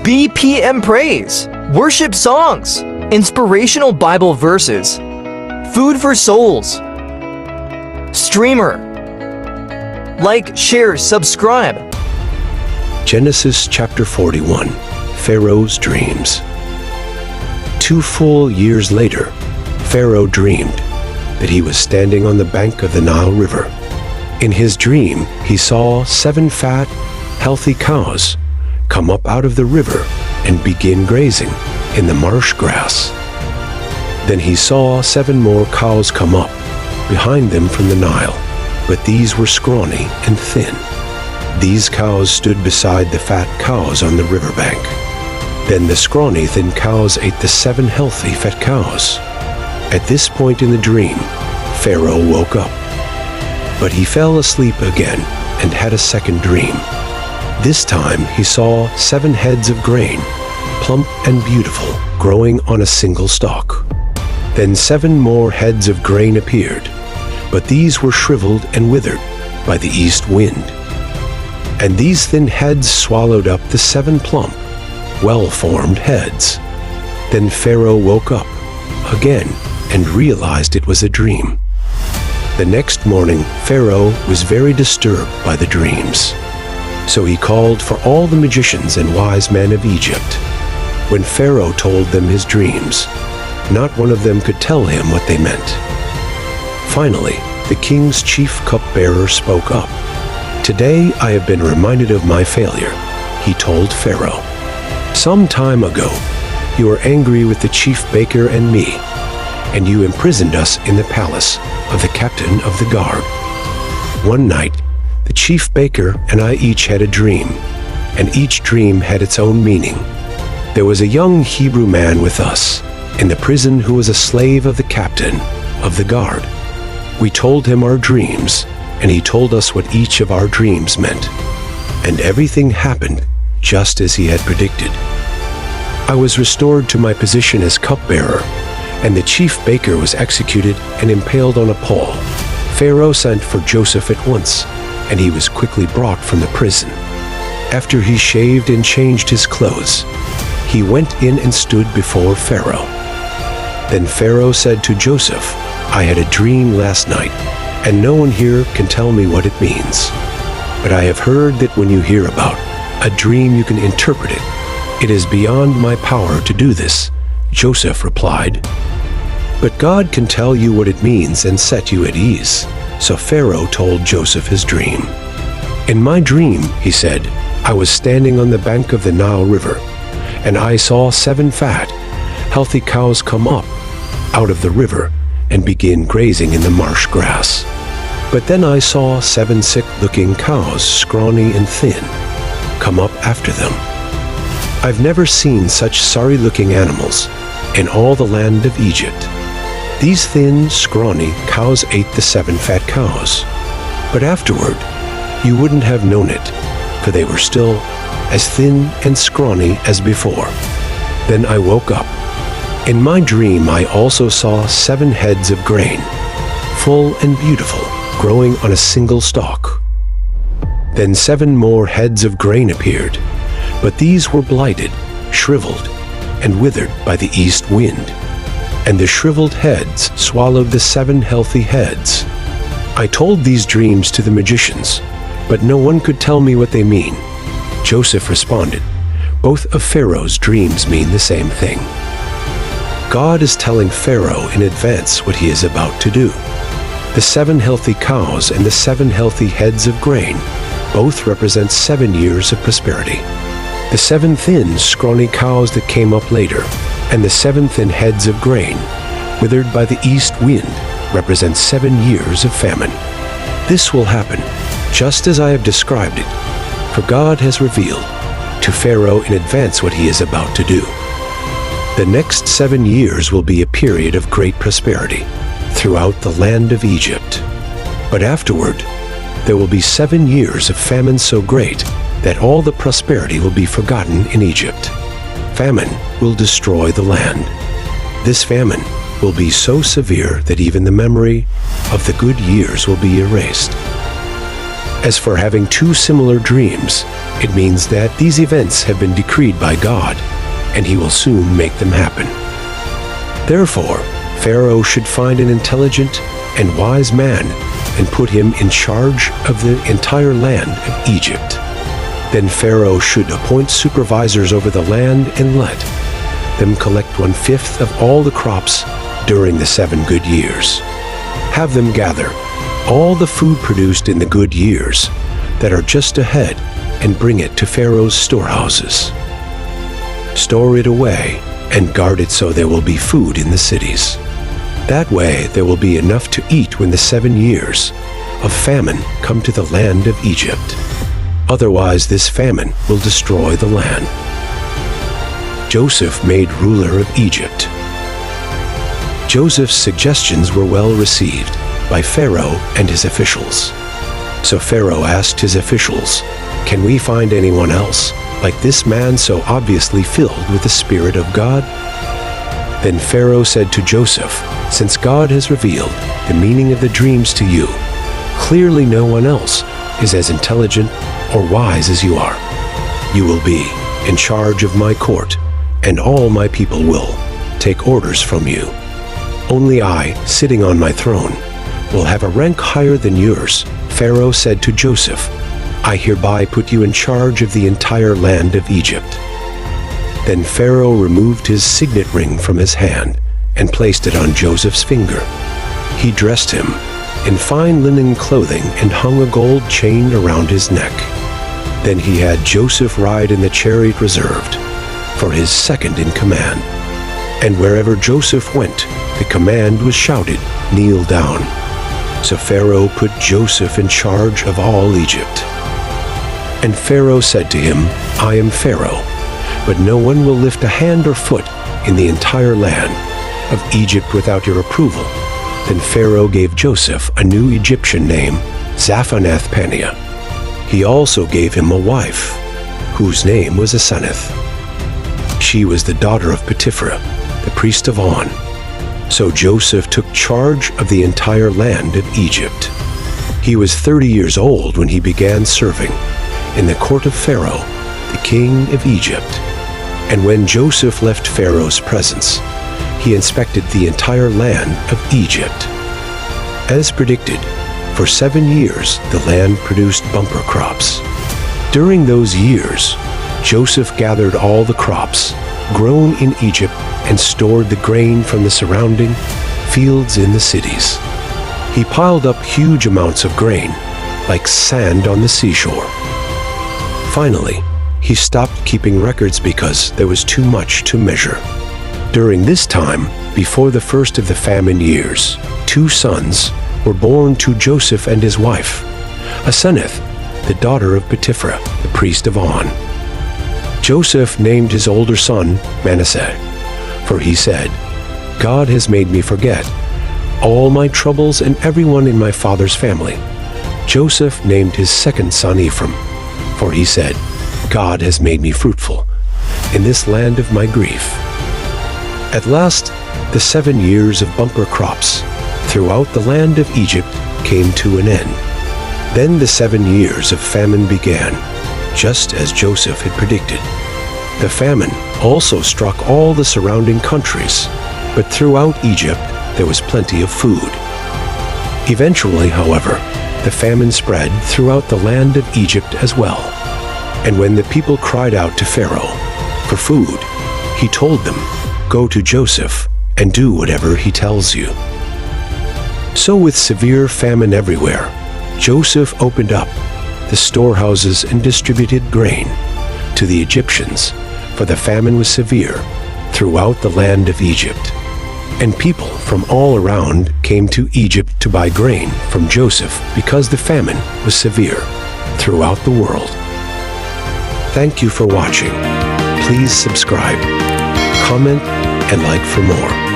BPM praise, worship songs, inspirational Bible verses, food for souls. Streamer. Like, share, subscribe. Genesis chapter 41, Pharaoh's dreams. 2 full years later, Pharaoh dreamed that he was standing on the bank of the Nile River. In his dream, he saw 7 fat, healthy cows come up out of the river and begin grazing in the marsh grass. Then he saw 7 more cows come up behind them from the Nile, but these were scrawny and thin. These cows stood beside the fat cows on the riverbank. Then the scrawny, thin cows ate the 7 healthy, fat cows. At this point in the dream, Pharaoh woke up. But he fell asleep again and had a second dream. This time he saw 7 heads of grain, plump and beautiful, growing on a single stalk. Then 7 more heads of grain appeared, but these were shriveled and withered by the east wind. And these thin heads swallowed up the 7 plump, well-formed heads. Then Pharaoh woke up again and realized it was a dream. The next morning, Pharaoh was very disturbed by the dreams. So he called for all the magicians and wise men of Egypt. When Pharaoh told them his dreams, not one of them could tell him what they meant. Finally, the king's chief cupbearer spoke up. "Today I have been reminded of my failure," he told Pharaoh. "Some time ago, you were angry with the chief baker and me, and you imprisoned us in the palace of the captain of the guard. One night, the chief baker and I each had a dream, and each dream had its own meaning. There was a young Hebrew man with us in the prison who was a slave of the captain of the guard. We told him our dreams, and he told us what each of our dreams meant. And everything happened just as he had predicted. I was restored to my position as cupbearer, and the chief baker was executed and impaled on a pole. Pharaoh sent for Joseph at once, and he was quickly brought from the prison. After he shaved and changed his clothes, he went in and stood before Pharaoh. Then Pharaoh said to Joseph, "I had a dream last night, and no one here can tell me what it means. But I have heard that when you hear about a dream, you can interpret it. It is beyond my power to do this," Joseph replied. "But God can tell you what it means and set you at ease." So Pharaoh told Joseph his dream. "In my dream," he said, "I was standing on the bank of the Nile River, and I saw 7 fat, healthy cows come up out of the river and begin grazing in the marsh grass. But then I saw 7 sick-looking cows, scrawny and thin, come up after them. I've never seen such sorry-looking animals in all the land of Egypt. These thin, scrawny cows ate the 7 fat cows. But afterward, you wouldn't have known it, for they were still as thin and scrawny as before. Then I woke up. In my dream, I also saw 7 heads of grain, full and beautiful, growing on a single stalk. Then 7 more heads of grain appeared, but these were blighted, shriveled, and withered by the east wind. And the shriveled heads swallowed the 7 healthy heads. I told these dreams to the magicians, but no one could tell me what they mean." Joseph responded, "Both of Pharaoh's dreams mean the same thing." God is telling Pharaoh in advance what he is about to do. The 7 healthy cows and the 7 healthy heads of grain both represent 7 years of prosperity. The 7 thin, scrawny cows that came up later, and the 7 thin heads of grain, withered by the east wind, represent 7 years of famine. This will happen just as I have described it, for God has revealed to Pharaoh in advance what he is about to do. The next 7 years will be a period of great prosperity throughout the land of Egypt. But afterward, there will be 7 years of famine so great that all the prosperity will be forgotten in Egypt. Famine will destroy the land. This famine will be so severe that even the memory of the good years will be erased. As for having two similar dreams, it means that these events have been decreed by God, and he will soon make them happen. Therefore, Pharaoh should find an intelligent and wise man and put him in charge of the entire land of Egypt. Then Pharaoh should appoint supervisors over the land and let them collect 1/5 of all the crops during the 7 good years. Have them gather all the food produced in the good years that are just ahead and bring it to Pharaoh's storehouses. Store it away and guard it so there will be food in the cities. That way there will be enough to eat when the 7 years of famine come to the land of Egypt. Otherwise this famine will destroy the land. Joseph made ruler of Egypt. Joseph's suggestions were well received by Pharaoh and his officials. So Pharaoh asked his officials, "Can we find anyone else like this man so obviously filled with the Spirit of God?" Then Pharaoh said to Joseph, "Since God has revealed the meaning of the dreams to you, clearly no one else is as intelligent or wise as you are. You will be in charge of my court, and all my people will take orders from you. Only I, sitting on my throne, will have a rank higher than yours." Pharaoh said to Joseph, "I hereby put you in charge of the entire land of Egypt." Then Pharaoh removed his signet ring from his hand and placed it on Joseph's finger. He dressed him in fine linen clothing and hung a gold chain around his neck. Then he had Joseph ride in the chariot reserved for his second in command. And wherever Joseph went, the command was shouted, "Kneel down." So Pharaoh put Joseph in charge of all Egypt. And Pharaoh said to him, "I am Pharaoh, but no one will lift a hand or foot in the entire land of Egypt without your approval." Then Pharaoh gave Joseph a new Egyptian name, Zaphenath-Paneah. He also gave him a wife, whose name was Asenath. She was the daughter of Potiphar, the priest of On. So Joseph took charge of the entire land of Egypt. He was 30 years old when he began serving in the court of Pharaoh, the king of Egypt. And when Joseph left Pharaoh's presence, he inspected the entire land of Egypt. As predicted, for 7 years the land produced bumper crops. During those years, Joseph gathered all the crops grown in Egypt and stored the grain from the surrounding fields in the cities. He piled up huge amounts of grain, like sand on the seashore. Finally, he stopped keeping records because there was too much to measure. During this time, before the first of the famine years, 2 sons were born to Joseph and his wife, Asenath, the daughter of Potiphar, the priest of On. Joseph named his older son Manasseh, for he said, "God has made me forget all my troubles and everyone in my father's family." Joseph named his second son Ephraim, for he said, "God has made me fruitful in this land of my grief." At last, the 7 years of bumper crops throughout the land of Egypt came to an end. Then the 7 years of famine began, just as Joseph had predicted. The famine also struck all the surrounding countries, but throughout Egypt there was plenty of food. Eventually, however, the famine spread throughout the land of Egypt as well. And when the people cried out to Pharaoh for food, he told them, "Go to Joseph and do whatever he tells you." So with severe famine everywhere, Joseph opened up the storehouses and distributed grain to the Egyptians, for the famine was severe throughout the land of Egypt. And people from all around came to Egypt to buy grain from Joseph because the famine was severe throughout the world. Thank you for watching. Please subscribe, comment, and like for more.